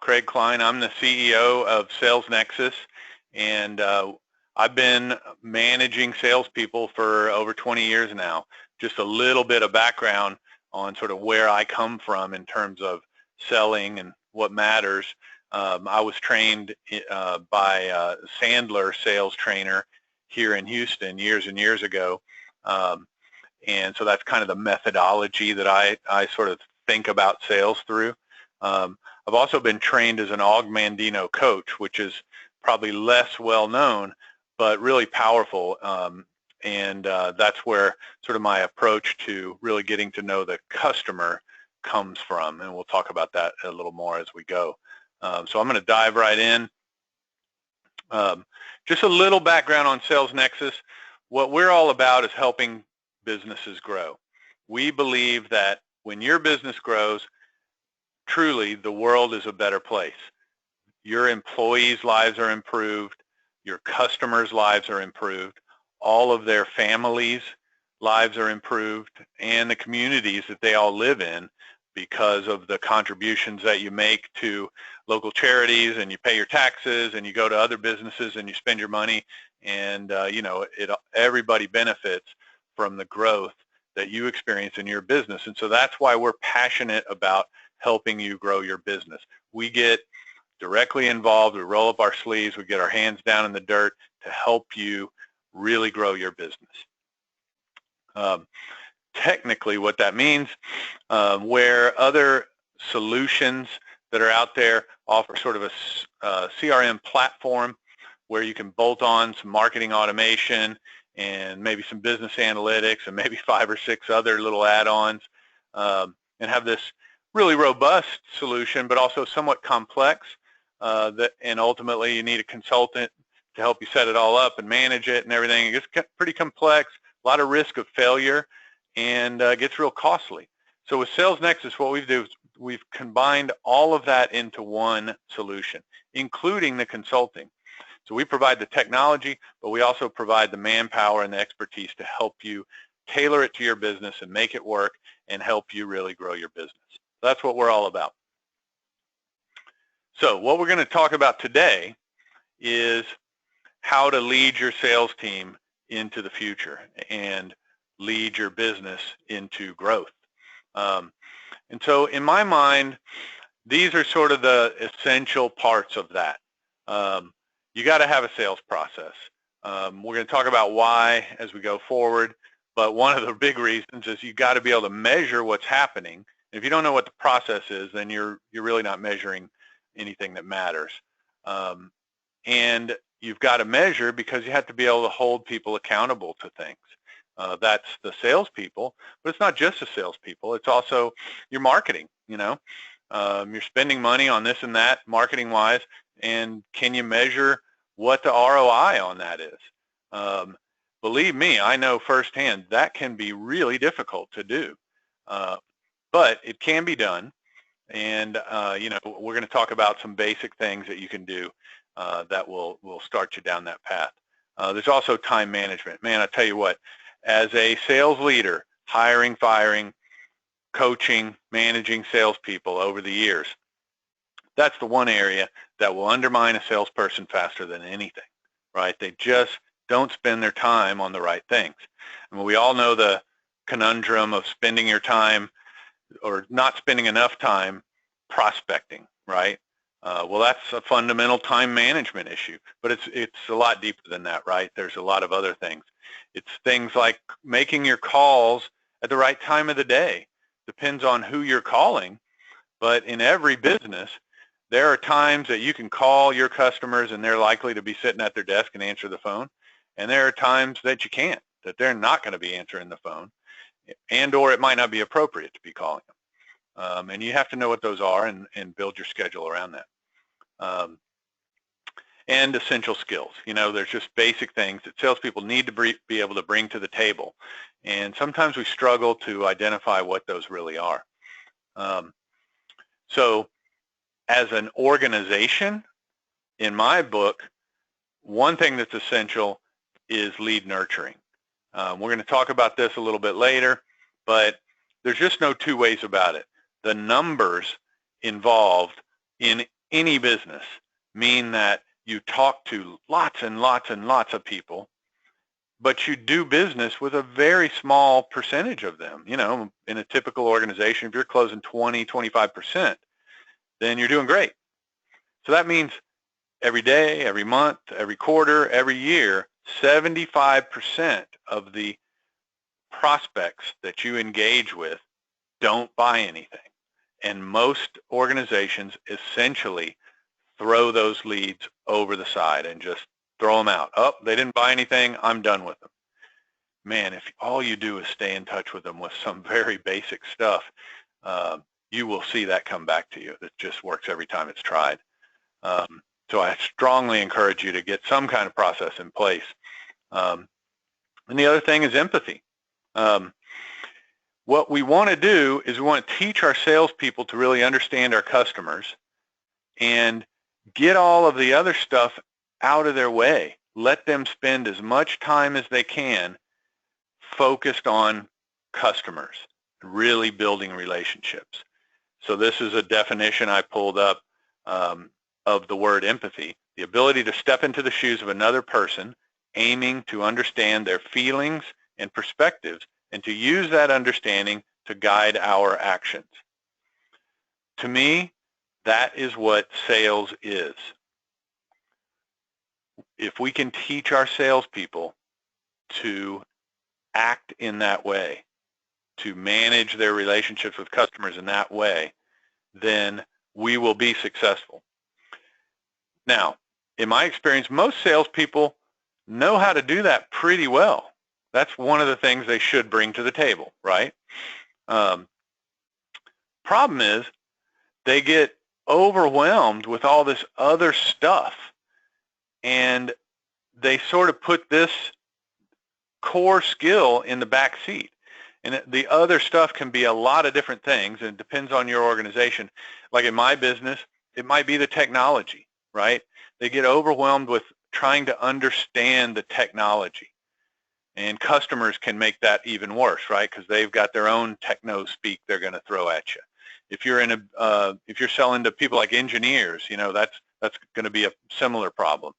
Craig Klein. I'm the CEO of Sales Nexus, and I've been managing salespeople for over 20 years now. Just a little bit of background on sort of where I come from in terms of selling and what matters. I was trained by a Sandler sales trainer here in Houston years and years ago. And so that's kind of the methodology that I sort of think about sales through. I've also been trained as an Augmandino coach, which is probably less well known, but really powerful. And that's where sort of my approach to really getting to know the customer comes from. And we'll talk about that a little more as we go. So I'm going to dive right in. Just a little background on Sales Nexus. What we're all about is helping businesses grow. We believe that when your business grows, truly the world is a better place. Your employees' lives are improved, your customers' lives are improved, all of their families' lives are improved, and the communities that they all live in because of the contributions that you make to local charities, and you pay your taxes, and you go to other businesses and you spend your money, and everybody benefits from the growth that you experience in your business. And so that's why we're passionate about helping you grow your business. We get directly involved, we roll up our sleeves, we get our hands down in the dirt to help you really grow your business. Technically what that means, where other solutions that are out there offer sort of a CRM platform where you can bolt on some marketing automation and maybe some business analytics and maybe 5 or 6 other little add-ons, and have this really robust solution, but also somewhat complex, and ultimately you need a consultant to help you set it all up and manage it and everything. It gets pretty complex, a lot of risk of failure, and gets real costly. So with Sales Nexus, what we've done is we've combined all of that into one solution, including the consulting. So we provide the technology, but we also provide the manpower and the expertise to help you tailor it to your business and make it work and help you really grow your business. That's what we're all about. So what we're going to talk about today is how to lead your sales team into the future and lead your business into growth. And so in my mind, these are sort of the essential parts of that. You got to have a sales process. We're going to talk about why as we go forward, but one of the big reasons is you got to be able to measure what's happening. If you don't know what the process is, then you're really not measuring anything that matters. And you've got to measure because you have to be able to hold people accountable to things. That's the salespeople, but it's not just the salespeople. It's also your marketing. You're spending money on this and that marketing-wise, and can you measure what the ROI on that is? Believe me, I know firsthand that can be really difficult to do, but it can be done. And we're going to talk about some basic things that you can do that will start you down that path. There's also time management. Man, I tell you what, as a sales leader, hiring, firing, coaching, managing salespeople over the years, that's the one area that will undermine a salesperson faster than anything, right? They just don't spend their time on the right things. I mean, we all know the conundrum of spending your time or not spending enough time prospecting, right? Well, that's a fundamental time management issue, but it's a lot deeper than that, right? There's a lot of other things. It's things like making your calls at the right time of the day. Depends on who you're calling, but in every business, there are times that you can call your customers and they're likely to be sitting at their desk and answer the phone, and there are times that you can't, that they're not going to be answering the phone, and or it might not be appropriate to be calling them. And you have to know what those are and build your schedule around that. And essential skills. There's just basic things that salespeople need to be able to bring to the table. And sometimes we struggle to identify what those really are. So as an organization, in my book, one thing that's essential is lead nurturing. We're going to talk about this a little bit later, but there's just no two ways about it. The numbers involved in any business mean that you talk to lots and lots and lots of people, but you do business with a very small percentage of them. You know, in a typical organization, if you're closing 20, 25%, then you're doing great. So that means every day, every month, every quarter, every year, 75% of the prospects that you engage with don't buy anything. And most organizations essentially throw those leads over the side and just throw them out. Oh, they didn't buy anything, I'm done with them. Man, if all you do is stay in touch with them with some very basic stuff, you will see that come back to you. It just works every time it's tried. So I strongly encourage you to get some kind of process in place. And the other thing is empathy. What we want to do is we want to teach our salespeople to really understand our customers and get all of the other stuff out of their way. Let them spend as much time as they can focused on customers, really building relationships. So this is a definition I pulled up of the word empathy: the ability to step into the shoes of another person, aiming to understand their feelings and perspectives, and to use that understanding to guide our actions. To me, that is what sales is. If we can teach our salespeople to act in that way, to manage their relationships with customers in that way, then we will be successful. Now, in my experience, most salespeople know how to do that pretty well. That's one of the things they should bring to the table, right? Problem is, they get overwhelmed with all this other stuff, and they sort of put this core skill in the back seat. And the other stuff can be a lot of different things, and it depends on your organization. Like in my business, it might be the technology, right? They get overwhelmed with trying to understand the technology. And customers can make that even worse, right? Because they've got their own techno speak they're going to throw at you. If you're if you're selling to people like engineers, you know, that's going to be a similar problem.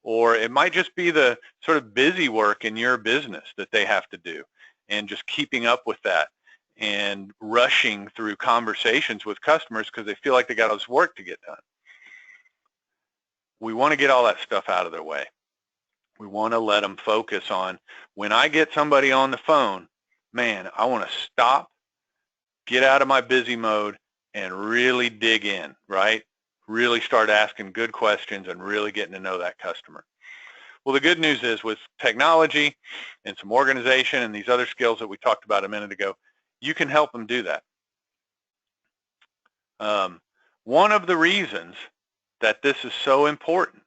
Or it might just be the sort of busy work in your business that they have to do, and just keeping up with that and rushing through conversations with customers because they feel like they got all this work to get done. We want to get all that stuff out of their way. We want to let them focus on, when I get somebody on the phone, man, I want to stop, get out of my busy mode, and really dig in, right? Really start asking good questions and really getting to know that customer. Well, the good news is, with technology and some organization and these other skills that we talked about a minute ago, you can help them do that. One of the reasons that this is so important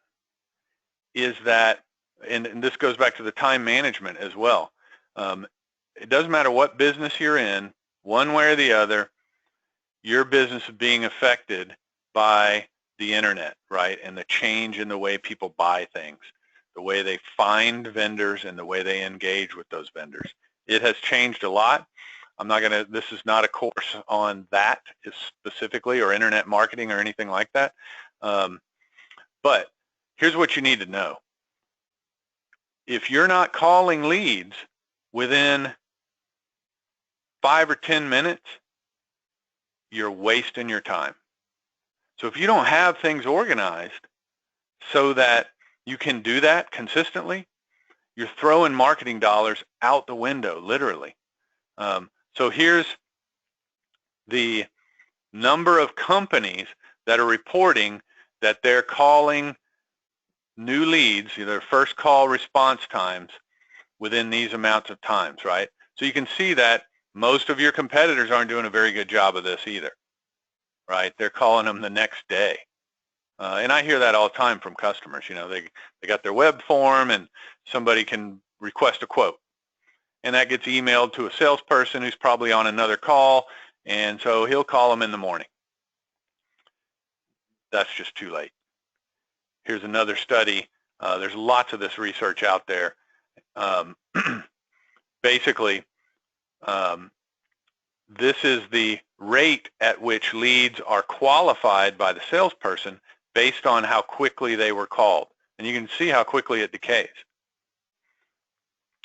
is that, and this goes back to the time management as well. It doesn't matter what business you're in, one way or the other, your business is being affected by the internet, right? And the change in the way people buy things, the way they find vendors, and the way they engage with those vendors. It has changed a lot. I'm not going to, this is not a course on that specifically, or internet marketing or anything like that. But here's what you need to know. If you're not calling leads within 5 or 10 minutes, you're wasting your time. So if you don't have things organized so that you can do that consistently, you're throwing marketing dollars out the window, literally. So here's the number of companies that are reporting that they're calling new leads, their first call response times, within these amounts of times, right? So you can see that most of your competitors aren't doing a very good job of this either, right? They're calling them the next day. And I hear that all the time from customers. You know, they got their web form and somebody can request a quote, and that gets emailed to a salesperson who's probably on another call, and so he'll call them in the morning. That's just too late. Here's another study. There's lots of this research out there. Basically, this is the rate at which leads are qualified by the salesperson based on how quickly they were called. And you can see how quickly it decays.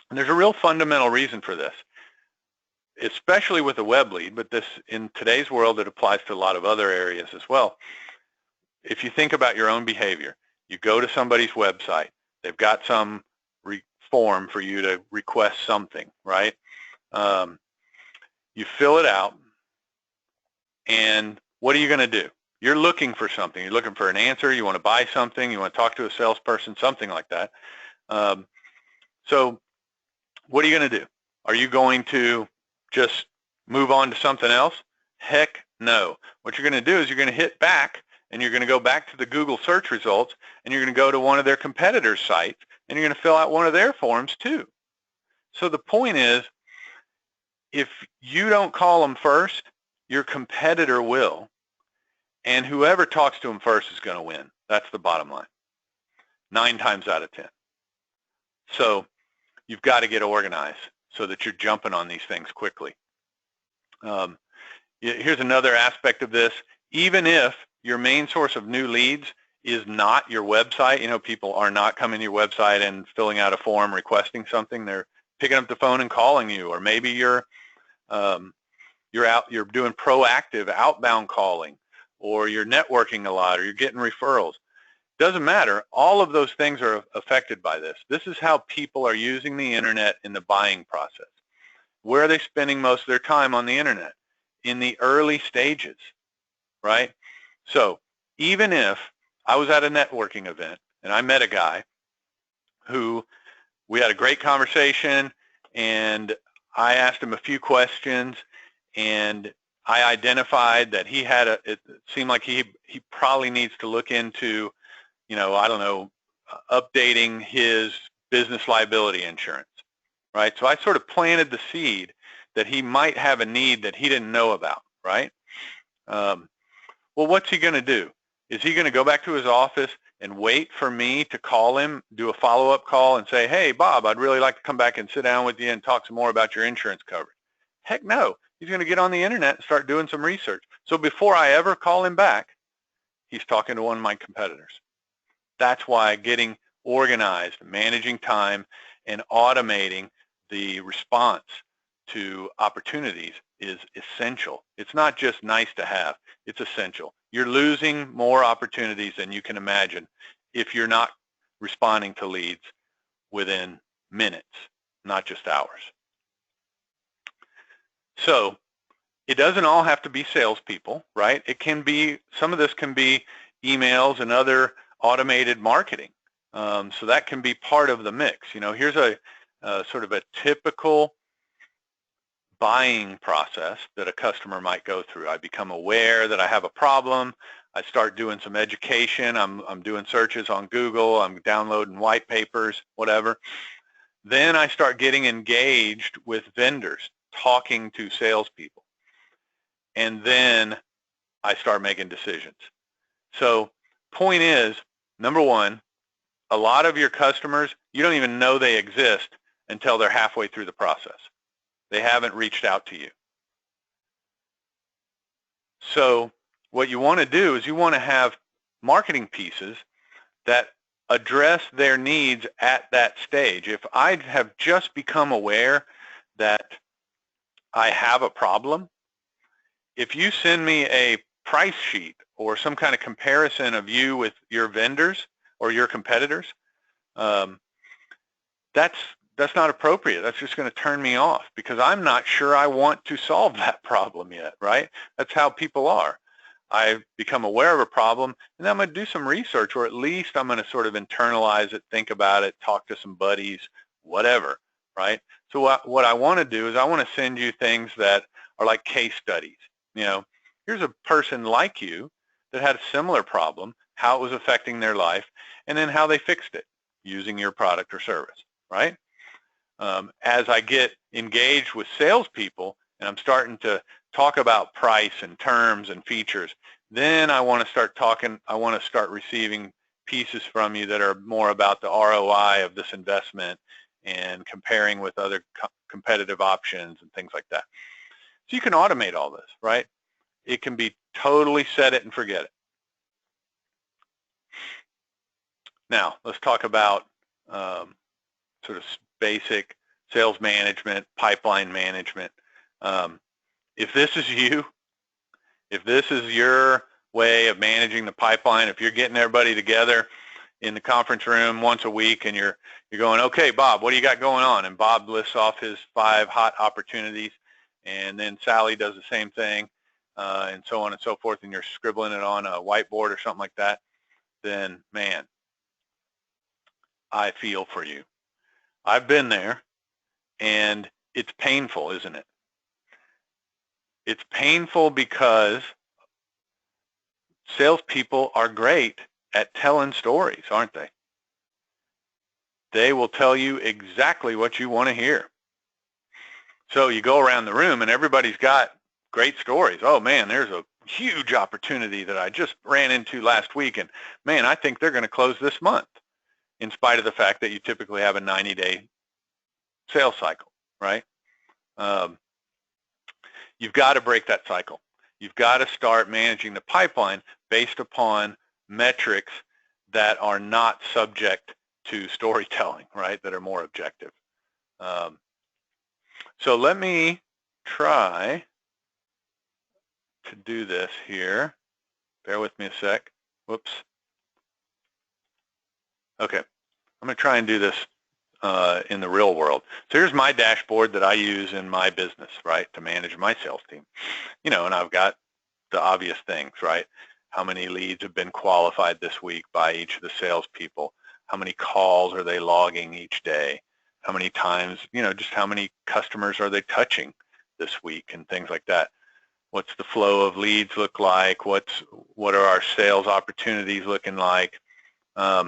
And there's a real fundamental reason for this, especially with a web lead, but this in today's world it applies to a lot of other areas as well. If you think about your own behavior, you go to somebody's website, they've got some form for you to request something, right? You fill it out, and what are you going to do? You're looking for something. You're looking for an answer. You want to buy something. You want to talk to a salesperson, something like that. So what are you going to do? Are you going to just move on to something else? Heck no. What you're going to do is you're going to hit back, and you're going to go back to the Google search results, and you're going to go to one of their competitors' sites, and you're going to fill out one of their forms too. So the point is, if you don't call them first, your competitor will, and whoever talks to them first is going to win. That's the bottom line, 9 times out of 10. So you've got to get organized so that you're jumping on these things quickly. Here's another aspect of this. Even if your main source of new leads is not your website, people are not coming to your website and filling out a form requesting something. They're picking up the phone and calling you, or maybe you're doing proactive outbound calling, or you're networking a lot, or you're getting referrals. Doesn't matter. All of those things are affected by this. This is how people are using the internet in the buying process. Where are they spending most of their time on the internet? In the early stages, right? So even if I was at a networking event and I met a guy who we had a great conversation, and I asked him a few questions, and I identified that it seemed like he probably needs to look into, I don't know, updating his business liability insurance, right? So I sort of planted the seed that he might have a need that he didn't know about, right? Well, what's he going to do? Is he going to go back to his office and wait for me to call him, do a follow-up call and say, hey, Bob, I'd really like to come back and sit down with you and talk some more about your insurance coverage? Heck no. He's going to get on the internet and start doing some research. So before I ever call him back, he's talking to one of my competitors. That's why getting organized, managing time, and automating the response to opportunities is essential. It's not just nice to have. It's essential. You're losing more opportunities than you can imagine if you're not responding to leads within minutes, not just hours. So it doesn't all have to be salespeople, right? It can be, some of this can be emails and other automated marketing. So that can be part of the mix. Here's a sort of a typical buying process that a customer might go through. I become aware that I have a problem. I start doing some education. I'm doing searches on Google. I'm downloading white papers, whatever. Then I start getting engaged with vendors, talking to salespeople. And then I start making decisions. So point is, number one, a lot of your customers, you don't even know they exist until they're halfway through the process. They haven't reached out to you. So what you want to do is you want to have marketing pieces that address their needs at that stage. If I have just become aware that I have a problem, if you send me a price sheet or some kind of comparison of you with your vendors or your competitors, that's not appropriate. That's just going to turn me off because I'm not sure I want to solve that problem yet, right? That's how people are. I become aware of a problem, and then I'm going to do some research, or at least I'm going to sort of internalize it, think about it, talk to some buddies, whatever, right? So what I want to do is I want to send you things that are like case studies. Here's a person like you that had a similar problem, how it was affecting their life, and then how they fixed it using your product or service, right? As I get engaged with salespeople and I'm starting to talk about price and terms and features, then I want to start receiving pieces from you that are more about the ROI of this investment and comparing with other competitive options and things like that. So you can automate all this, right? it can be totally set it and forget it. Now, let's talk about sort of basic sales management, pipeline management. If this is you, if this is your way of managing the pipeline, if you're getting everybody together in the conference room once a week and you're going, okay, Bob, what do you got going on? And Bob lists off his 5 hot opportunities, and then Sally does the same thing, and so on and so forth, and you're scribbling it on a whiteboard or something like that, then, man, I feel for you. I've been there, and it's painful, isn't it? It's painful because salespeople are great at telling stories, aren't they? They will tell you exactly what you want to hear. So you go around the room and everybody's got great stories. Oh man, there's a huge opportunity that I just ran into last week, and man, I think they're going to close this month, in spite of the fact that you typically have a 90-day sales cycle, right? You've got to break that cycle. You've got to start managing the pipeline based upon metrics that are not subject to storytelling, right, that are more objective. So let me try to do this here. Bear with me a sec. Whoops. Okay, I'm going to try and do this in the real world. So here's my dashboard that I use in my business, right, to manage my sales team. You know, and I've got the obvious things, right? How many leads have been qualified this week by each of the salespeople? How many calls are they logging each day? How many times, you know, just how many customers are they touching this week and things like that. What's the flow of leads look like? What are our sales opportunities looking like? How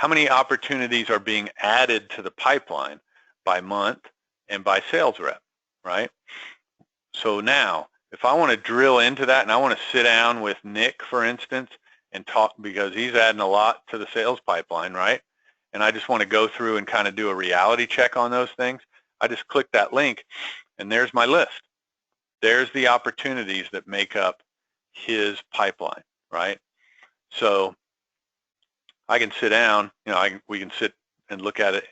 many opportunities are being added to the pipeline by month and by sales rep, right? So now, if I want to drill into that and I want to sit down with Nick, for instance, and talk, because he's adding a lot to the sales pipeline, right? And I just want to go through and kind of do a reality check on those things, I just click that link and there's my list. There's the opportunities that make up his pipeline, right? So I can sit down, you know, we can sit and look at it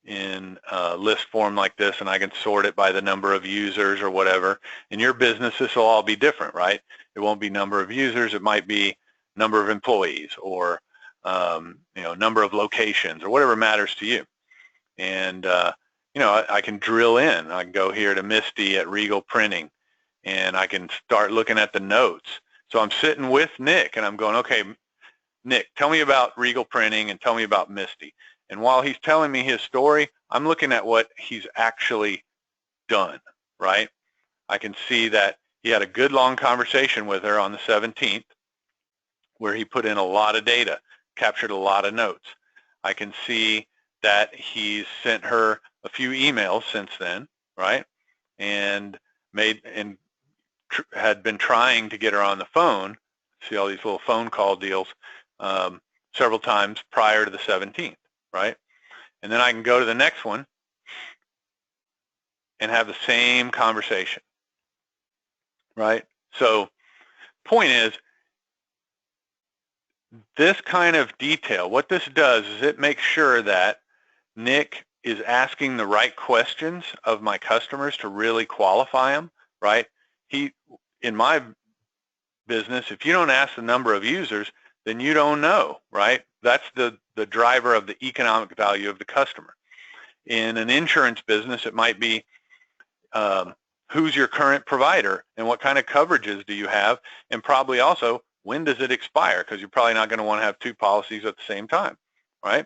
in a list form like this, and I can sort it by the number of users or whatever. In your business, this will all be different, right? It won't be number of users. It might be number of employees or, you know, number of locations or whatever matters to you. And, you know, I can drill in. I can go here to Misty at Regal Printing, and I can start looking at the notes. So I'm sitting with Nick, and I'm going, okay, Nick, tell me about Regal Printing and tell me about Misty. And while he's telling me his story, I'm looking at what he's actually done, right? I can see that he had a good long conversation with her on the 17th where he put in a lot of data, captured a lot of notes. I can see that he's sent her a few emails since then, right? And had been trying to get her on the phone, see all these little phone call deals, several times prior to the 17th, right? And then I can go to the next one and have the same conversation, right? So point is, this kind of detail, what this does is it makes sure that Nick is asking the right questions of my customers to really qualify them, right? In my business, if you don't ask the number of users, then you don't know, right? That's the driver of the economic value of the customer. In an insurance business, it might be who's your current provider and what kind of coverages do you have, and probably also when does it expire, because you're probably not going to want to have 2 policies at the same time, right?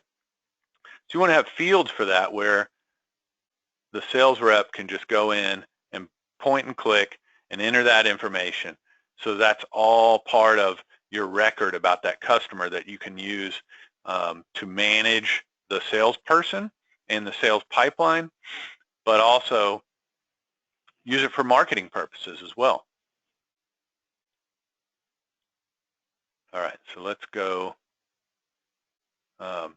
So you want to have fields for that where the sales rep can just go in and point and click and enter that information. So that's all part of your record about that customer that you can use to manage the salesperson and the sales pipeline, but also use it for marketing purposes as well. All right, so let's go. Well,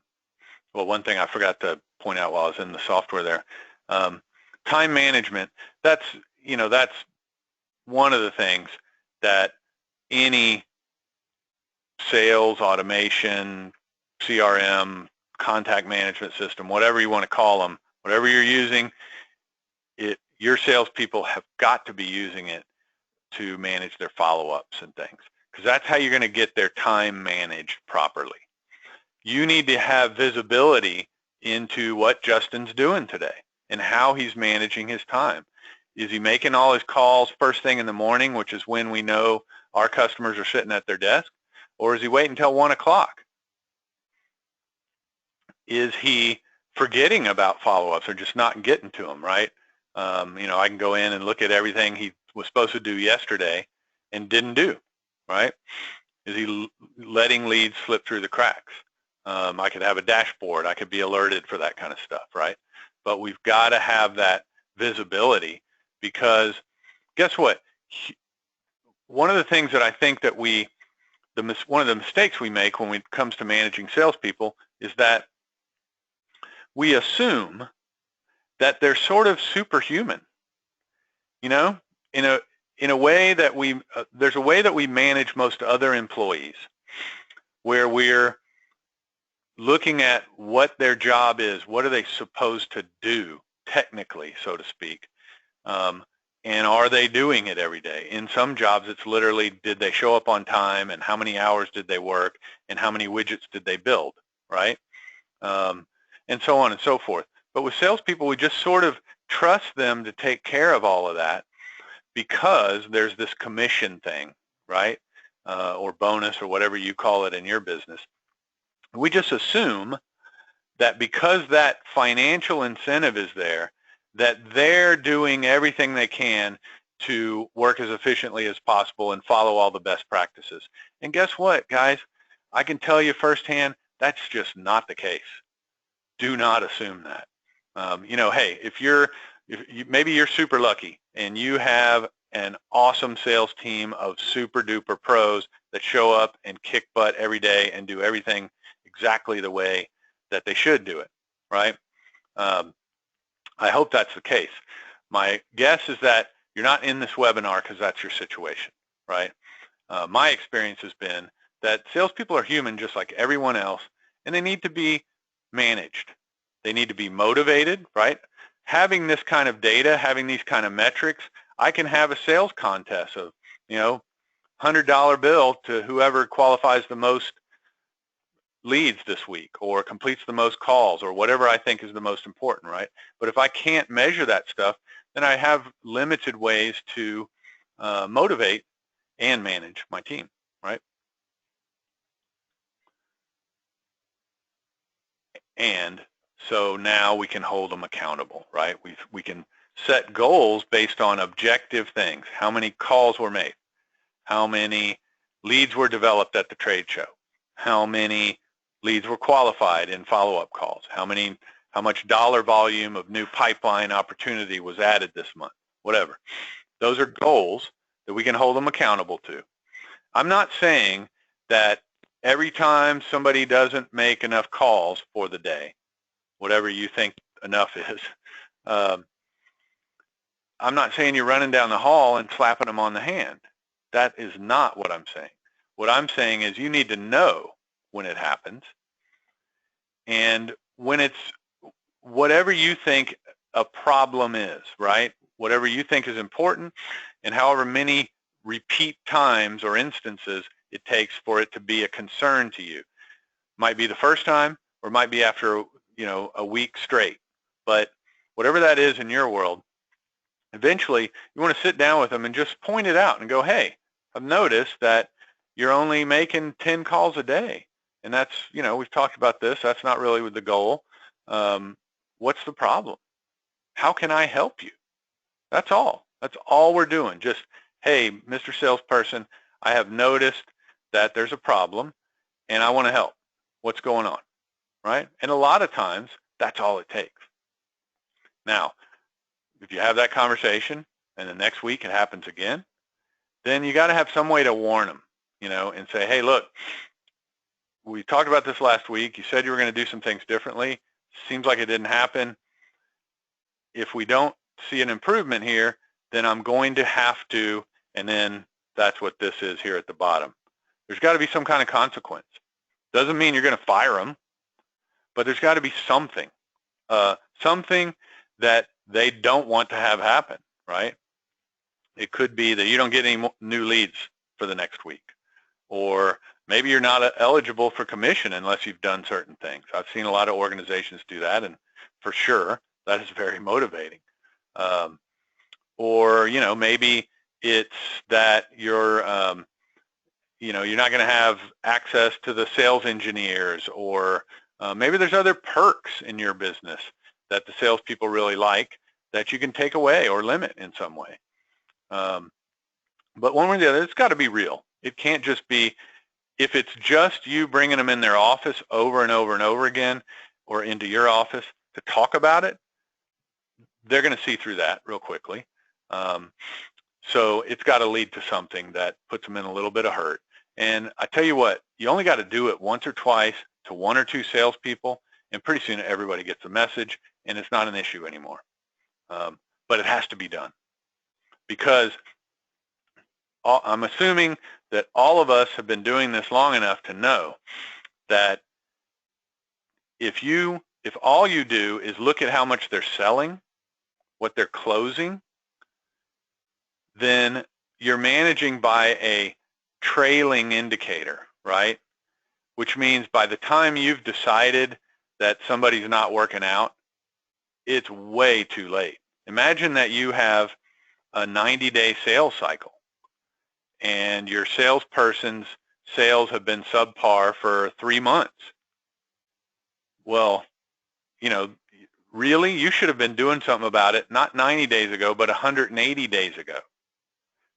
one thing I forgot to point out while I was in the software there, time management. That's one of the things that any sales, automation, CRM, contact management system, whatever you want to call them, whatever you're using, your salespeople have got to be using it to manage their follow-ups and things, because that's how you're going to get their time managed properly. You need to have visibility into what Justin's doing today and how he's managing his time. Is he making all his calls first thing in the morning, which is when we know our customers are sitting at their desk, or is he waiting until 1 o'clock? Is he forgetting about follow-ups or just not getting to them, right? I can go in and look at everything he was supposed to do yesterday and didn't do, right? Is he letting leads slip through the cracks? I could have a dashboard. I could be alerted for that kind of stuff, right? But we've got to have that visibility, because guess what? One of the things that I think that one of the mistakes we make when it comes to managing salespeople is that we assume that they're sort of superhuman, in a way that there's a way that we manage most other employees, where we're looking at what their job is, what are they supposed to do technically, so to speak, and are they doing it every day? In some jobs, it's literally, did they show up on time, and how many hours did they work, and how many widgets did they build, right? And so on and so forth. But with salespeople, we just sort of trust them to take care of all of that, because there's this commission thing, right? Or bonus, or whatever you call it in your business. We just assume that because that financial incentive is there, that they're doing everything they can to work as efficiently as possible and follow all the best practices. And guess what, guys? I can tell you firsthand, that's just not the case. Do not assume that. Hey, maybe you're super lucky and you have an awesome sales team of super duper pros that show up and kick butt every day and do everything exactly the way that they should do it, right? I hope that's the case. My guess is that you're not in this webinar because that's your situation, right? My experience has been that salespeople are human just like everyone else, and they need to be managed. They need to be motivated, right? Having this kind of data, having these kind of metrics, I can have a sales contest of, $100 bill to whoever qualifies the most leads this week, or completes the most calls, or whatever I think is the most important, right? But if I can't measure that stuff, then I have limited ways to motivate and manage my team, right? And so now we can hold them accountable, right? We can set goals based on objective things. How many calls were made? How many leads were developed at the trade show? How many leads were qualified in follow-up calls? How much dollar volume of new pipeline opportunity was added this month? Whatever. Those are goals that we can hold them accountable to. I'm not saying that every time somebody doesn't make enough calls for the day, whatever you think enough is, I'm not saying you're running down the hall and slapping them on the hand. That is not what I'm saying. What I'm saying is you need to know when it happens, and when it's whatever you think a problem is, right? Whatever you think is important, and however many repeat times or instances it takes for it to be a concern to you. Might be the first time, or might be after a week straight. But whatever that is in your world, eventually you want to sit down with them and just point it out and go, hey, I've noticed that you're only making 10 calls a day. And that's, we've talked about this. That's not really the goal. What's the problem? How can I help you? That's all. That's all we're doing. Just, hey, Mr. Salesperson, I have noticed that there's a problem and I want to help. What's going on? Right? And a lot of times, that's all it takes. Now, if you have that conversation and the next week it happens again, then you got to have some way to warn them, and say, hey, look, we talked about this last week. You said you were going to do some things differently. Seems like it didn't happen. If we don't see an improvement here, then I'm going to have to And then that's what this is here at the bottom. There's got to be some kind of consequence. Doesn't mean you're going to fire them, but there's got to be something, something that they don't want to have happen, right? It could be that you don't get any new leads for the next week, or maybe you're not eligible for commission unless you've done certain things. I've seen a lot of organizations do that, and for sure, that is very motivating. Or, you know, maybe it's that you're, you know, you're not going to have access to the sales engineers, or maybe there's other perks in your business that the salespeople really like that you can take away or limit in some way. But one way or the other, it's got to be real. It can't just be, if it's just you bringing them in their office over and over and over again, or into your office to talk about it, they're going to see through that real quickly. So it's got to lead to something that puts them in a little bit of hurt. And I tell you what, you only got to do it once or twice to one or two salespeople, and pretty soon everybody gets the message, and it's not an issue anymore. But it has to be done, because I'm assuming that all of us have been doing this long enough to know that if all you do is look at how much they're selling, what they're closing, then you're managing by a trailing indicator, right? Which means by the time you've decided that somebody's not working out, it's way too late. Imagine that you have a 90-day sales cycle, and your salesperson's sales have been subpar for 3 months. Well, you know, really, you should have been doing something about it, not 90 days ago, but 180 days ago.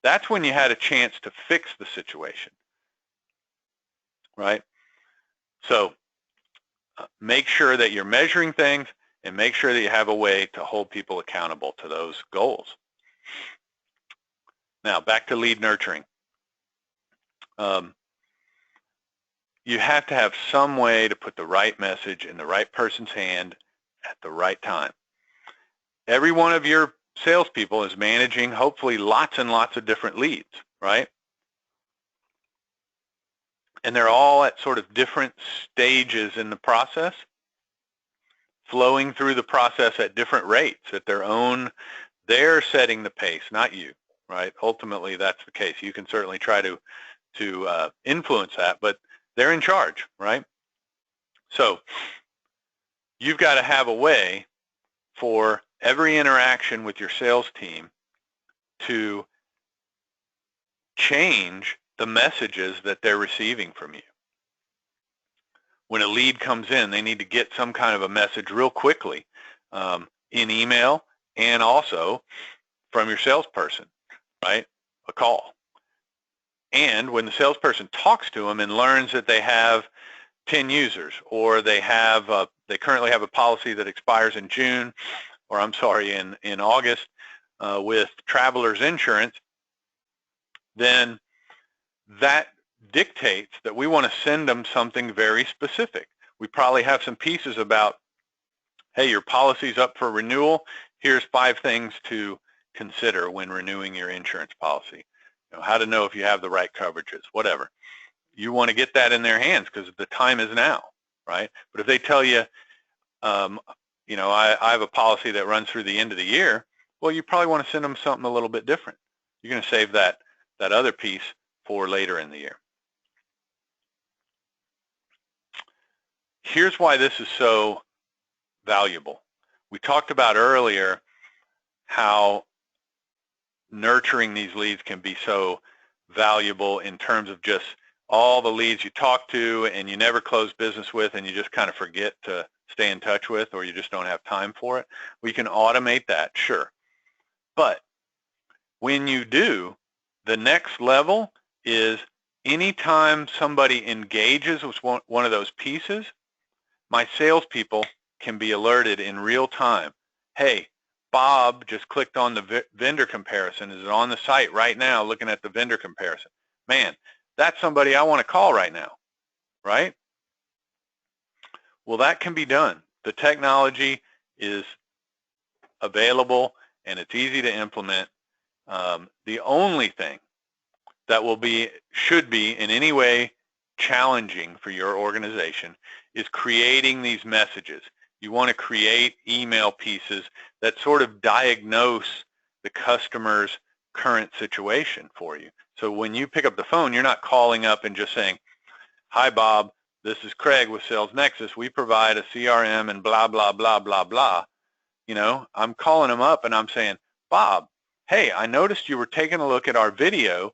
That's when you had a chance to fix the situation, right? So make sure that you're measuring things, and make sure that you have a way to hold people accountable to those goals. Now, back to lead nurturing. You have to have some way to put the right message in the right person's hand at the right time. Every one of your salespeople is managing hopefully lots and lots of different leads, right? And they're all at sort of different stages in the process, flowing through the process at different rates, at their own. They're setting the pace, not you, right? Ultimately, that's the case. You can certainly try to influence that, but they're in charge, right? So you've got to have a way for every interaction with your sales team to change the messages that they're receiving from you. When a lead comes in, they need to get some kind of a message real quickly in email, and also from your salesperson, right? A call. And when the salesperson talks to them and learns that they have 10 users, or they currently have a policy that expires in June, or I'm sorry, in August with Travelers Insurance, then that dictates that we want to send them something very specific. We probably have some pieces about, hey, your policy's up for renewal. Here's 5 things to consider when renewing your insurance policy. You know, how to know if you have the right coverages, whatever. You want to get that in their hands because the time is now, right? But if they tell you, you know, I have a policy that runs through the end of the year, well, you probably want to send them something a little bit different. You're going to save that other piece for later in the year. Here's why this is so valuable. We talked about earlier how nurturing these leads can be so valuable in terms of just all the leads you talk to and you never close business with, and you just kind of forget to stay in touch with, or you just don't have time for it. We can automate that, sure. But when you do, the next level is anytime somebody engages with one of those pieces, my salespeople can be alerted in real time. Hey, Bob just clicked on the vendor comparison. Is it on the site right now looking at the vendor comparison? Man, that's somebody I want to call right now, right? Well, that can be done. The technology is available and it's easy to implement. The only thing that should be in any way challenging for your organization is creating these messages. You want to create email pieces that sort of diagnose the customer's current situation for you. So when you pick up the phone, you're not calling up and just saying, "Hi, Bob, this is Craig with Sales Nexus. We provide a CRM and blah, blah, blah, blah, blah." You know, I'm calling them up and I'm saying, "Bob, hey, I noticed you were taking a look at our video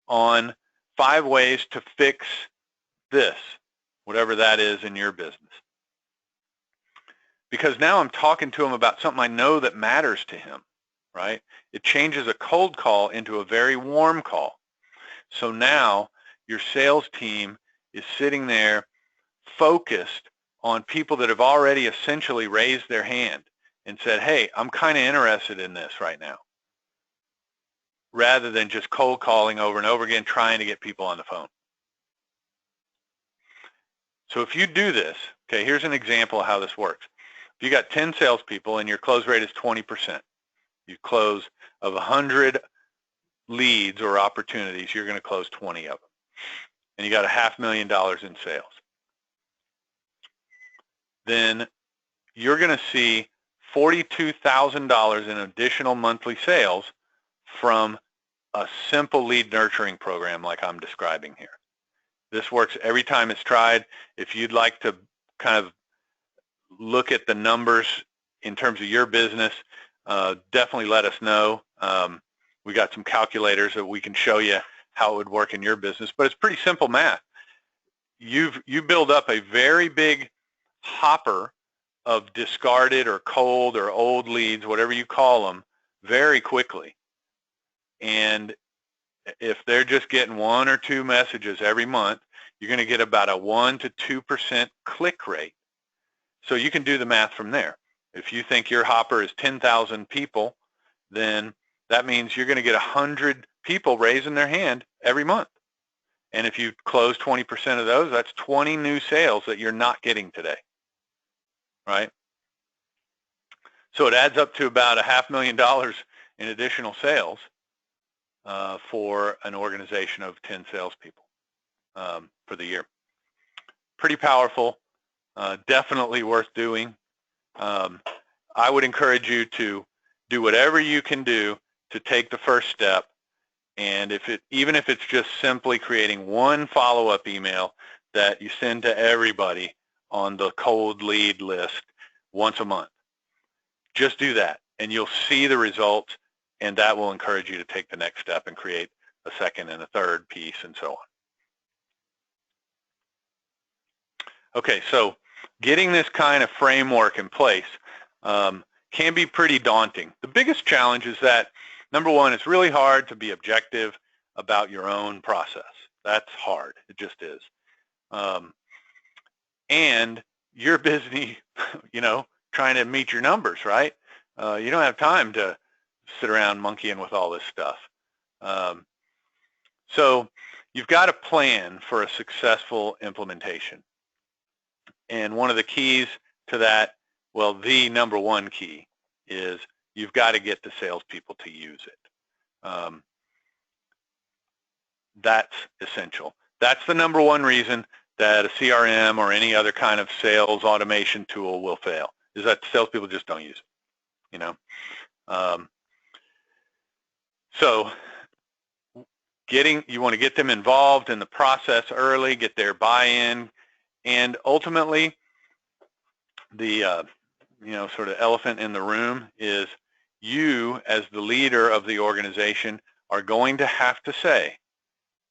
on 5 ways to fix this," whatever that is in your business. Because now I'm talking to him about something I know that matters to him, right? It changes a cold call into a very warm call. So now your sales team is sitting there focused on people that have already essentially raised their hand and said, "Hey, I'm kind of interested in this right now," rather than just cold calling over and over again trying to get people on the phone. So if you do this, okay, here's an example of how this works. If you got 10 salespeople and your close rate is 20%, you close of 100 leads or opportunities, you're going to close 20 of them. And you got $500,000 in sales. Then you're going to see $42,000 in additional monthly sales from a simple lead nurturing program like I'm describing here. This works every time it's tried. If you'd like to kind of look at the numbers in terms of your business, definitely let us know. We got some calculators that we can show you how it would work in your business, but it's pretty simple math. You build up a very big hopper of discarded or cold or old leads, whatever you call them, very quickly. And if they're just getting 1 or 2 messages every month, you're going to get about a 1 to 2% click rate. So you can do the math from there. If you think your hopper is 10,000 people, then that means you're going to get 100 people raising their hand every month. And if you close 20% of those, that's 20 new sales that you're not getting today, right? So it adds up to about $500,000 in additional sales for an organization of 10 salespeople for the year. Pretty powerful, definitely worth doing. I would encourage you to do whatever you can do to take the first step. And even if it's just simply creating one follow-up email that you send to everybody on the cold lead list once a month, just do that, and you'll see the results, and that will encourage you to take the next step and create a second and a third piece and so on. Okay, so getting this kind of framework in place can be pretty daunting. The biggest challenge is that, number one, it's really hard to be objective about your own process. That's hard. It just is. And you're busy, trying to meet your numbers, right? You don't have time to sit around monkeying with all this stuff. So you've got a plan for a successful implementation. And one of the keys to that, well, the number one key is you've got to get the salespeople to use it. That's essential. That's the number one reason that a CRM or any other kind of sales automation tool will fail, is that the salespeople just don't use it. So you want to get them involved in the process early, get their buy-in, and ultimately the sort of elephant in the room is you, as the leader of the organization, are going to have to say,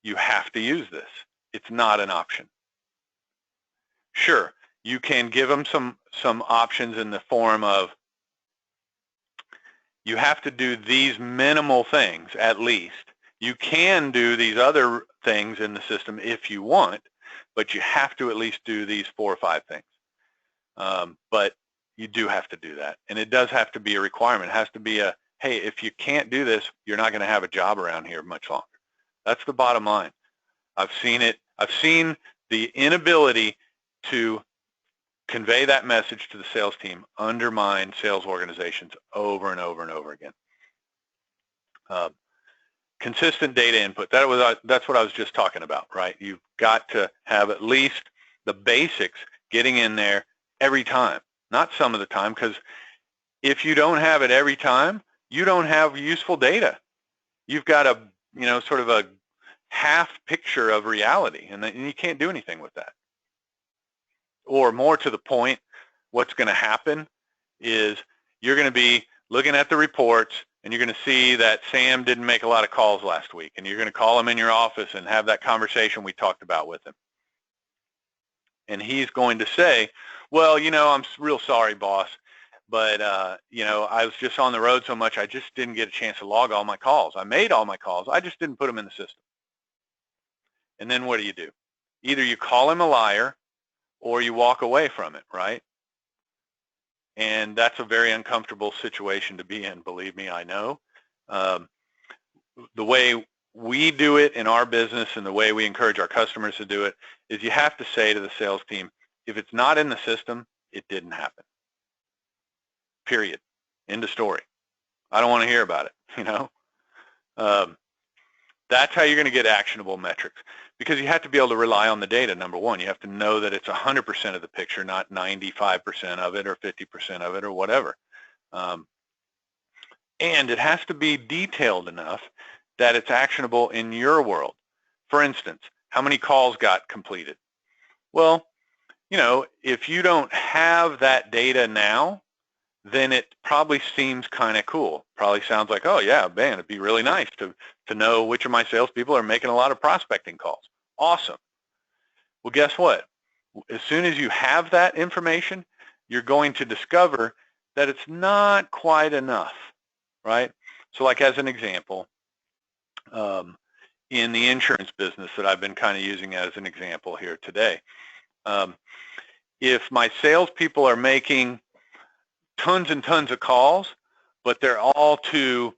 you have to use this. It's not an option. Sure, you can give them some options in the form of, you have to do these minimal things at least. You can do these other things in the system if you want, but you have to at least do these 4 or 5 things. But you do have to do that. And it does have to be a requirement. It has to be a, hey, if you can't do this, you're not going to have a job around here much longer. That's the bottom line. I've seen it. I've seen the inability to convey that message to the sales team undermine sales organizations over and over and over again. consistent data input. That's what I was just talking about, right? You've got to have at least the basics getting in there every time, not some of the time, because if you don't have it every time, you don't have useful data. You've got a, sort of a half picture of reality, and you can't do anything with that. Or more to the point, what's going to happen is you're going to be looking at the reports, and you're going to see that Sam didn't make a lot of calls last week, and you're going to call him in your office and have that conversation we talked about with him. And he's going to say, well, I'm real sorry, boss, but, I was just on the road so much, I just didn't get a chance to log all my calls. I made all my calls. I just didn't put them in the system. And then what do? Either you call him a liar or you walk away from it, right? And that's a very uncomfortable situation to be in, believe me, I know. The way we do it in our business and the way we encourage our customers to do it is you have to say to the sales team, if it's not in the system, it didn't happen. Period. End of story. I don't want to hear about it, That's how you're going to get actionable metrics, because you have to be able to rely on the data, number one. You have to know that it's 100% of the picture, not 95% of it or 50% of it or whatever. And it has to be detailed enough that it's actionable in your world. For instance, how many calls got completed? Well, if you don't have that data now, then it probably seems kind of cool. Probably sounds like, oh yeah, man, it'd be really nice to know which of my salespeople are making a lot of prospecting calls. Awesome. Well, guess what? As soon as you have that information, you're going to discover that it's not quite enough, right? So like as an example, in the insurance business that I've been kind of using as an example here today, if my salespeople are making tons and tons of calls, but they're all to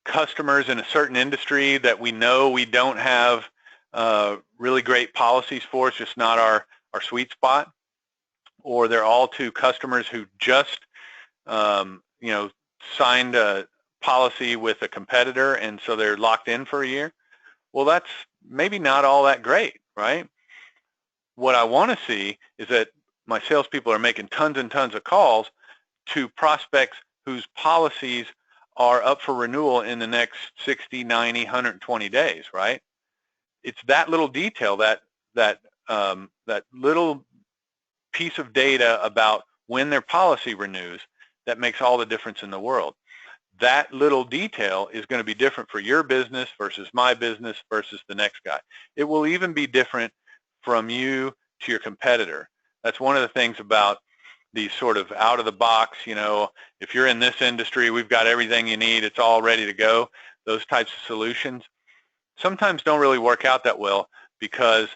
customers in a certain industry that we know we don't have really great policies for, it's just not our sweet spot, or they're all to customers who just signed a policy with a competitor and so they're locked in for a year, well, that's maybe not all that great, right? What I want to see is that my salespeople are making tons and tons of calls to prospects whose policies are up for renewal in the next 60, 90, 120 days, right? It's that little detail, that little piece of data about when their policy renews that makes all the difference in the world. That little detail is going to be different for your business versus my business versus the next guy. It will even be different from you to your competitor. That's one of the things about these sort of out of the box, if you're in this industry, we've got everything you need, it's all ready to go. Those types of solutions sometimes don't really work out that well, because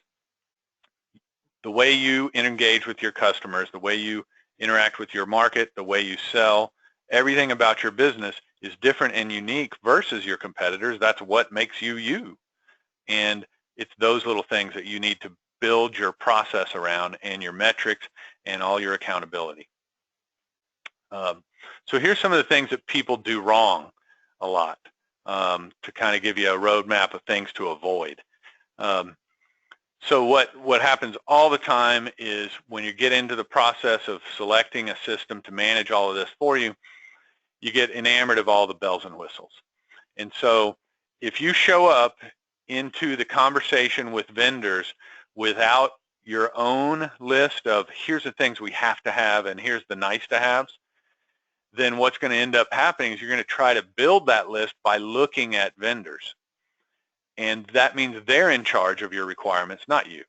the way you engage with your customers, the way you interact with your market, the way you sell, everything about your business is different and unique versus your competitors. That's what makes you you. And it's those little things that you need to build your process around and your metrics and all your accountability. So here's some of the things that people do wrong a lot, to kind of give you a roadmap of things to avoid. So what happens all the time is when you get into the process of selecting a system to manage all of this for you, you get enamored of all the bells and whistles. And so if you show up into the conversation with vendors without your own list of here's the things we have to have and here's the nice to haves, then what's going to end up happening is you're going to try to build that list by looking at vendors. And that means they're in charge of your requirements, not you.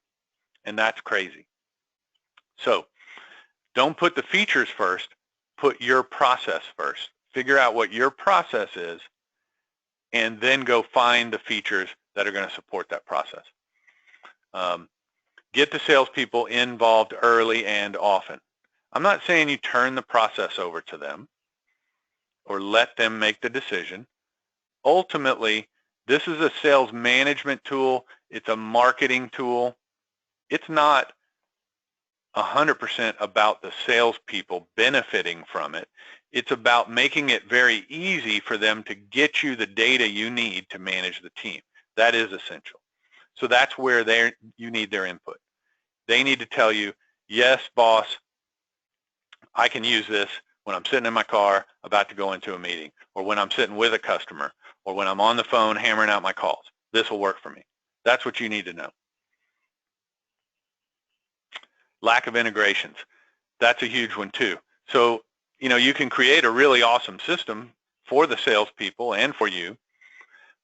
And that's crazy. So don't put the features first, put your process first. Figure out what your process is, and then go find the features that are going to support that process. Get the salespeople involved early and often. I'm not saying you turn the process over to them or let them make the decision. Ultimately, this is a sales management tool. It's a marketing tool. It's not 100% about the salespeople benefiting from it. It's about making it very easy for them to get you the data you need to manage the team. That is essential. So that's where you need their input. They need to tell you, yes, boss, I can use this when I'm sitting in my car about to go into a meeting, or when I'm sitting with a customer, or when I'm on the phone hammering out my calls. This will work for me. That's what you need to know. Lack of integrations. That's a huge one too. So, you can create a really awesome system for the salespeople and for you,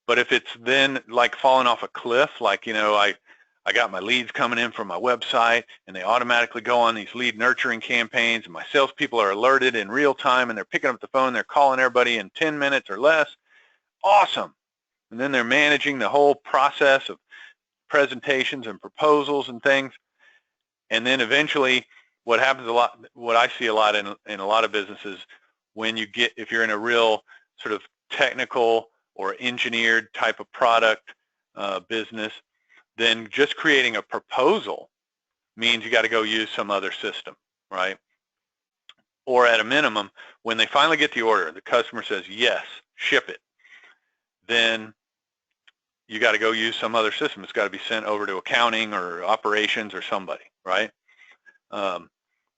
but if it's then like falling off a cliff, like, I got my leads coming in from my website and they automatically go on these lead nurturing campaigns and my salespeople are alerted in real time and they're picking up the phone, they're calling everybody in 10 minutes or less. Awesome. And then they're managing the whole process of presentations and proposals and things. And then eventually what happens a lot, what I see a lot in a lot of businesses, if you're in a real sort of technical or engineered type of product business, then just creating a proposal means you got to go use some other system, right? Or at a minimum, when they finally get the order, the customer says, yes, ship it, then you got to go use some other system. It's got to be sent over to accounting or operations or somebody, right?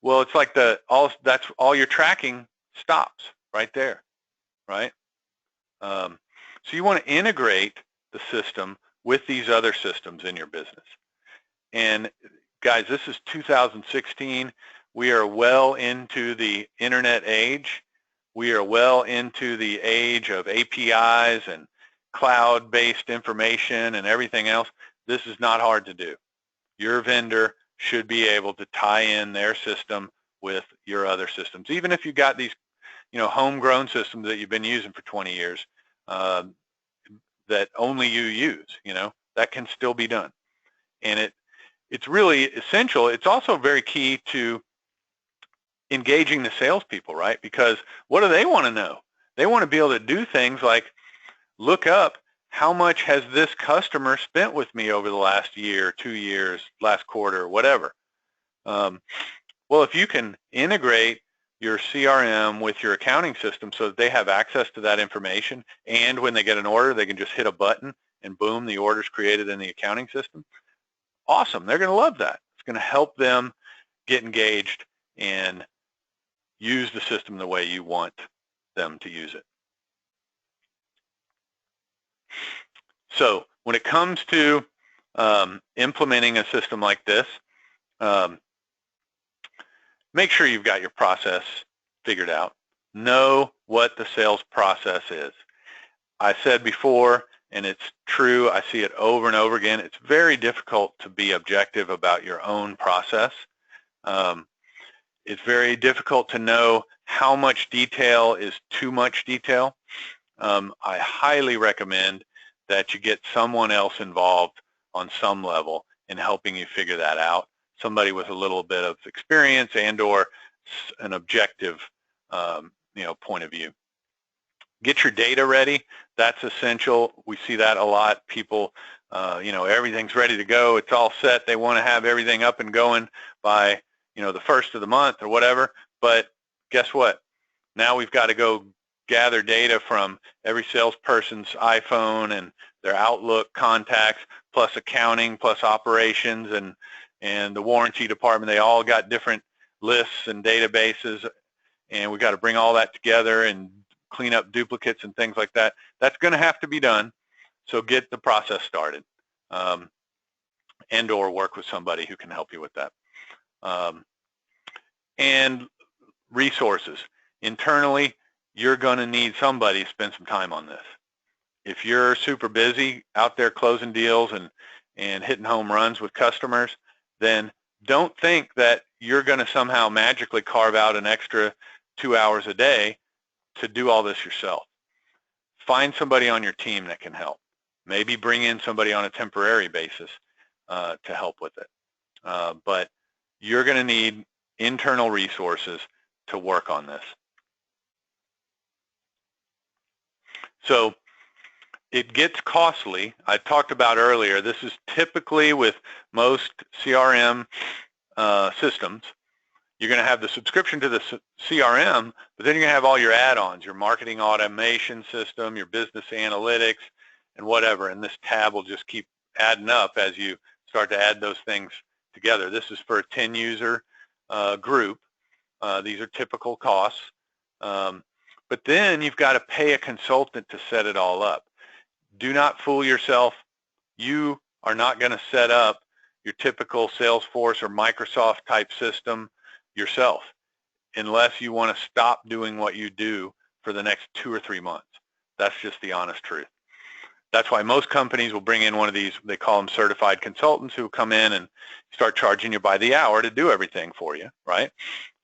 Well, it's like that's all your tracking stops right there, right? So you want to integrate the system with these other systems in your business. And guys, this is 2016. We are well into the internet age. We are well into the age of APIs and cloud-based information and everything else. This is not hard to do. Your vendor should be able to tie in their system with your other systems. Even if you've got these, homegrown systems that you've been using for 20 years, that only you use, that can still be done. And it's really essential. It's also very key to engaging the salespeople, right? Because what do they want to know? They want to be able to do things like look up how much has this customer spent with me over the last year, 2 years, last quarter, whatever. Well, if you can integrate your CRM with your accounting system so that they have access to that information, and when they get an order, they can just hit a button and boom, the order's created in the accounting system. Awesome. They're going to love that. It's going to help them get engaged and use the system the way you want them to use it. So when it comes to implementing a system like this, make sure you've got your process figured out. Know what the sales process is. I said before, and it's true, I see it over and over again, it's very difficult to be objective about your own process. It's very difficult to know how much detail is too much detail. I highly recommend that you get someone else involved on some level in helping you figure that out. Somebody with a little bit of experience and or an objective point of view. Get your data ready. That's essential. We see that a lot. People, everything's ready to go. It's all set. They want to have everything up and going by, the first of the month or whatever. But guess what? Now we've got to go gather data from every salesperson's iPhone and their Outlook contacts, plus accounting, plus operations, and the warranty department. They all got different lists and databases, and we've got to bring all that together and clean up duplicates and things like that. That's going to have to be done. So get the process started, and or work with somebody who can help you with that. And resources. Internally, you're going to need somebody to spend some time on this. If you're super busy out there closing deals and hitting home runs with customers, then don't think that you're going to somehow magically carve out an extra 2 hours a day to do all this yourself. Find somebody on your team that can help. Maybe bring in somebody on a temporary basis to help with it. But you're going to need internal resources to work on this. So it gets costly. I talked about earlier, this is typically with most CRM systems, You're going to have the subscription to the CRM, but then you're going to have all your add-ons, your marketing automation system, your business analytics, and whatever. And this tab will just keep adding up as you start to add those things together. This is for a 10-user group. These are typical costs. But then you've got to pay a consultant to set it all up. Do not fool yourself. You are not going to set up your typical Salesforce or Microsoft type system yourself unless you want to stop doing what you do for the next 2 or 3 months. That's just the honest truth. That's why most companies will bring in one of these, they call them certified consultants, who come in and start charging you by the hour to do everything for you, right?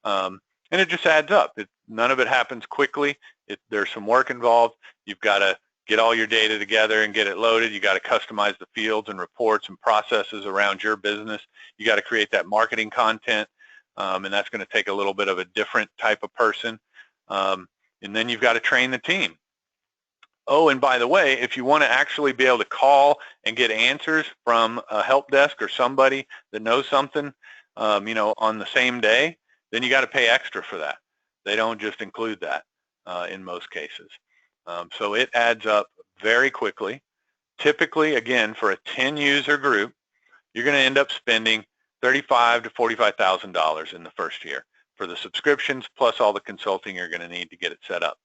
And it just adds up. None of it happens quickly. There's some work involved. You've got to get all your data together and get it loaded. You got to customize the fields and reports and processes around your business. You got to create that marketing content, and that's going to take a little bit of a different type of person. And then you've got to train the team. Oh, and by the way, if you want to actually be able to call and get answers from a help desk or somebody that knows something, on the same day, then you got to pay extra for that. They don't just include that in most cases. So it adds up very quickly. Typically, again, for a 10-user group, you're going to end up spending $35,000 to $45,000 in the first year for the subscriptions plus all the consulting you're going to need to get it set up.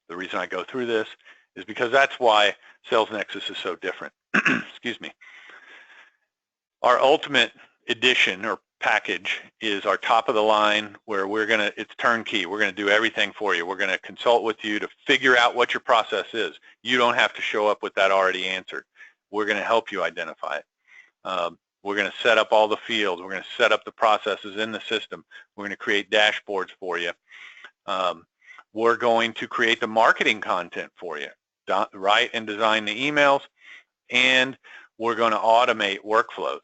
The reason I go through this is because that's why Sales Nexus is so different. Excuse me. Our ultimate edition or package is our top of the line, where it's turnkey. We're going to do everything for you. We're going to consult with you to figure out what your process is. You don't have to show up with that already answered. We're going to help you identify it. We're going to set up all the fields. We're going to set up the processes in the system. We're going to create dashboards for you. We're going to create the marketing content for you, write and design the emails, and we're going to automate workflows.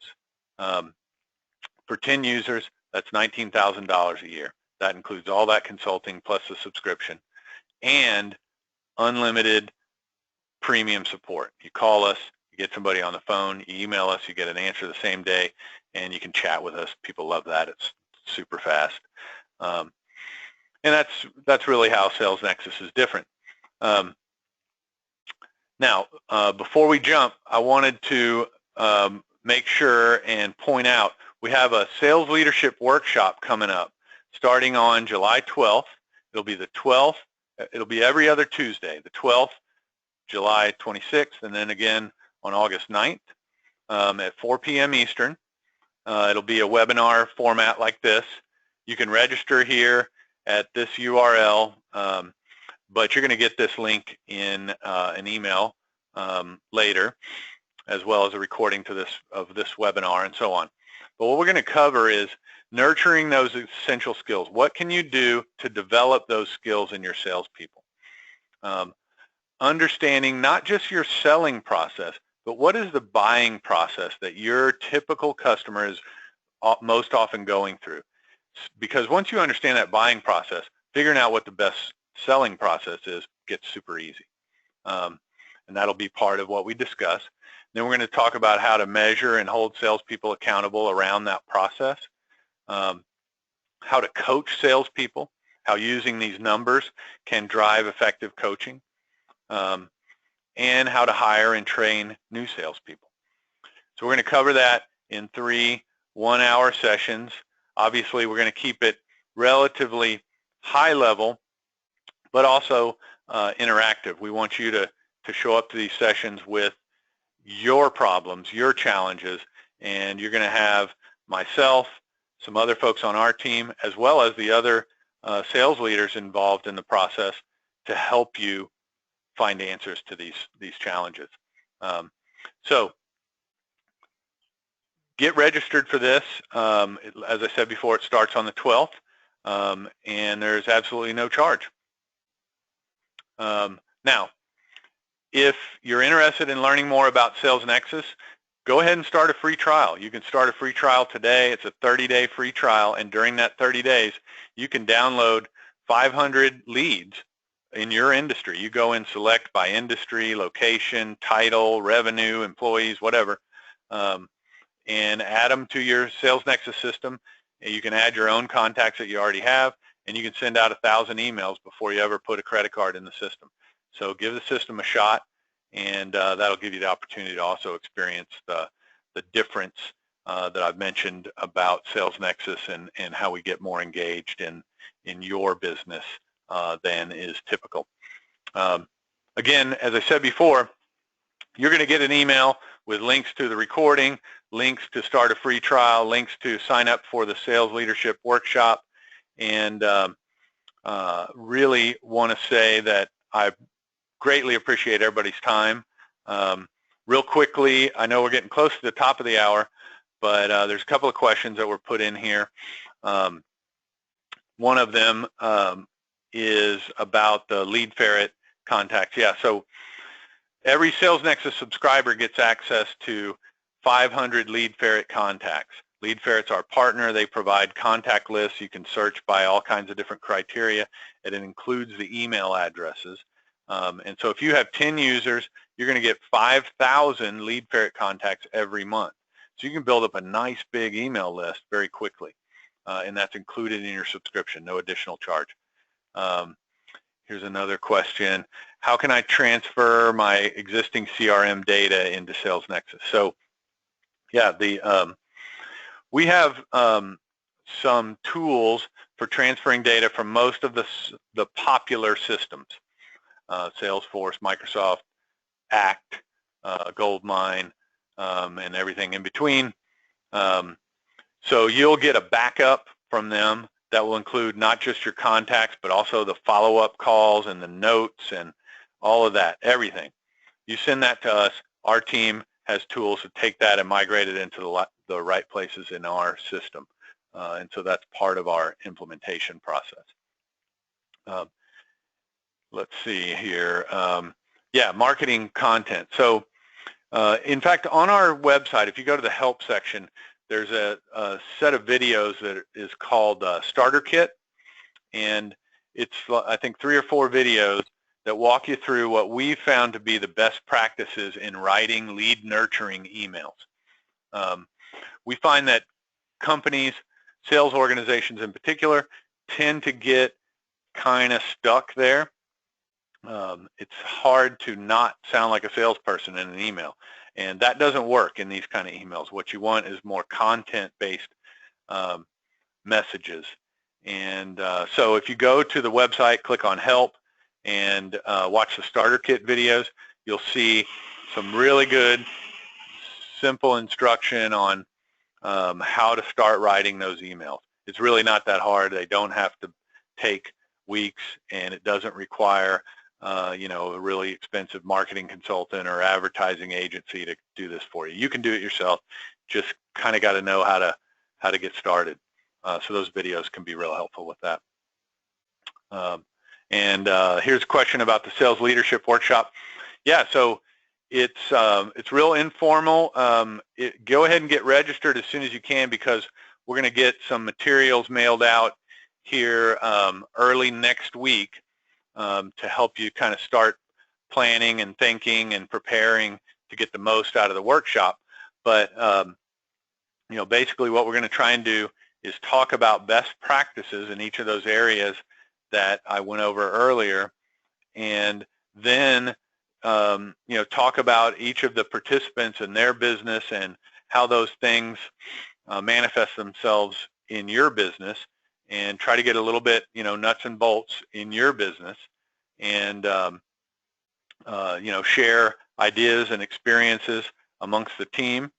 For 10 users, that's $19,000 a year. That includes all that consulting plus the subscription and unlimited premium support. You call us, you get somebody on the phone, you email us, you get an answer the same day, and you can chat with us. People love that. It's super fast. And that's really how Sales Nexus is different. Now, before we jump, I wanted to make sure and point out we have a sales leadership workshop coming up starting on July 12th. It'll be the 12th. It'll be every other Tuesday, the 12th, July 26th, and then again on August 9th at 4 p.m. Eastern. It'll be a webinar format like this. You can register here at this URL, but you're going to get this link in an email later, as well as a recording of this webinar and so on. But what we're going to cover is nurturing those essential skills. What can you do to develop those skills in your salespeople? Understanding not just your selling process, but what is the buying process that your typical customer is most often going through. Because once you understand that buying process, figuring out what the best selling process is gets super easy. And that'll be part of what we discuss. Then we're going to talk about how to measure and hold salespeople accountable around that process, how to coach salespeople, how using these numbers can drive effective coaching, and how to hire and train new salespeople. So we're going to cover that in 3 one-hour sessions. Obviously, we're going to keep it relatively high level, but also interactive. We want you to show up to these sessions with your problems, your challenges, and you're going to have myself, some other folks on our team, as well as the other sales leaders involved in the process to help you find answers to these challenges. So get registered for this. As I said before, it starts on the 12th, and there's absolutely no charge. Now, if you're interested in learning more about Sales Nexus, go ahead and start a free trial. You can start a free trial today. It's a 30-day free trial, and during that 30 days, you can download 500 leads in your industry. You go and select by industry, location, title, revenue, employees, whatever, and add them to your Sales Nexus system, You can add your own contacts that you already have, and you can send out 1,000 emails before you ever put a credit card in the system. So give the system a shot, and that'll give you the opportunity to also experience the difference that I've mentioned about Sales Nexus and how we get more engaged in your business than is typical. Again, as I said before, you're going to get an email with links to the recording, links to start a free trial, links to sign up for the Sales Leadership Workshop, and really want to say that I greatly appreciate everybody's time. Real quickly, I know we're getting close to the top of the hour, but there's a couple of questions that were put in here. One of them is about the lead ferret contacts. Yeah, so every Sales Nexus subscriber gets access to 500 lead ferret contacts. Lead ferret's our partner. They provide contact lists. You can search by all kinds of different criteria, and it includes the email addresses. And so if you have 10 users, you're going to get 5,000 lead ferret contacts every month. So you can build up a nice big email list very quickly, and that's included in your subscription, no additional charge. Here's another question. How can I transfer my existing CRM data into Sales Nexus? So yeah, we have some tools for transferring data from most of the popular systems, Salesforce, Microsoft, Act, Goldmine, and everything in between. So you'll get a backup from them that will include not just your contacts, but also the follow-up calls and the notes and all of that, everything. You send that to us. Our team has tools to take that and migrate it into the right places in our system. And so that's part of our implementation process. Let's see here. Yeah, marketing content. So in fact, on our website, if you go to the help section, there's a set of videos that is called Starter Kit, and it's, I think, 3 or 4 videos that walk you through what we found to be the best practices in writing lead nurturing emails. We find that companies, sales organizations in particular, tend to get kind of stuck there. It's hard to not sound like a salesperson in an email. And that doesn't work in these kind of emails. What you want is more content-based messages. And so if you go to the website, click on Help, and watch the Starter Kit videos, you'll see some really good, simple instruction on how to start writing those emails. It's really not that hard. They don't have to take weeks, and it doesn't require you know, a really expensive marketing consultant or advertising agency to do this for you. You can do it yourself. Just kind of got to know how to get started. So those videos can be real helpful with that. Here's a question about the Sales Leadership Workshop. Yeah, so it's real informal. Go ahead and get registered as soon as you can, because we're going to get some materials mailed out here early next week to help you kind of start planning and thinking and preparing to get the most out of the workshop. But you know, basically what we're going to try and do is talk about best practices in each of those areas that I went over earlier, and then you know, talk about each of the participants and their business and how those things manifest themselves in your business, and try to get a little bit, you know, nuts and bolts in your business, and you know, share ideas and experiences amongst the team.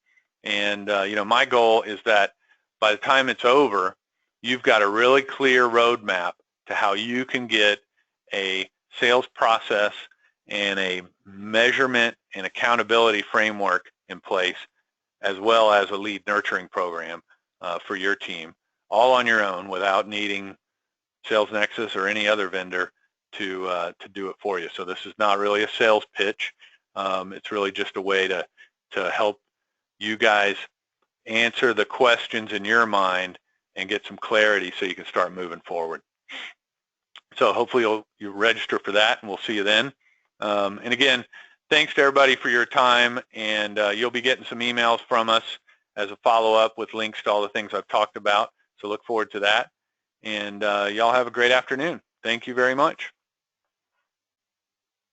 And you know, my goal is that by the time it's over, you've got a really clear roadmap to how you can get a sales process and a measurement and accountability framework in place, as well as a lead nurturing program for your team, all on your own without needing Sales Nexus or any other vendor to do it for you. So this is not really a sales pitch. It's really just a way to help you guys answer the questions in your mind and get some clarity so you can start moving forward. So hopefully you'll register for that, and we'll see you then. And again, thanks to everybody for your time, and you'll be getting some emails from us as a follow-up with links to all the things I've talked about. So look forward to that. And y'all have a great afternoon. Thank you very much.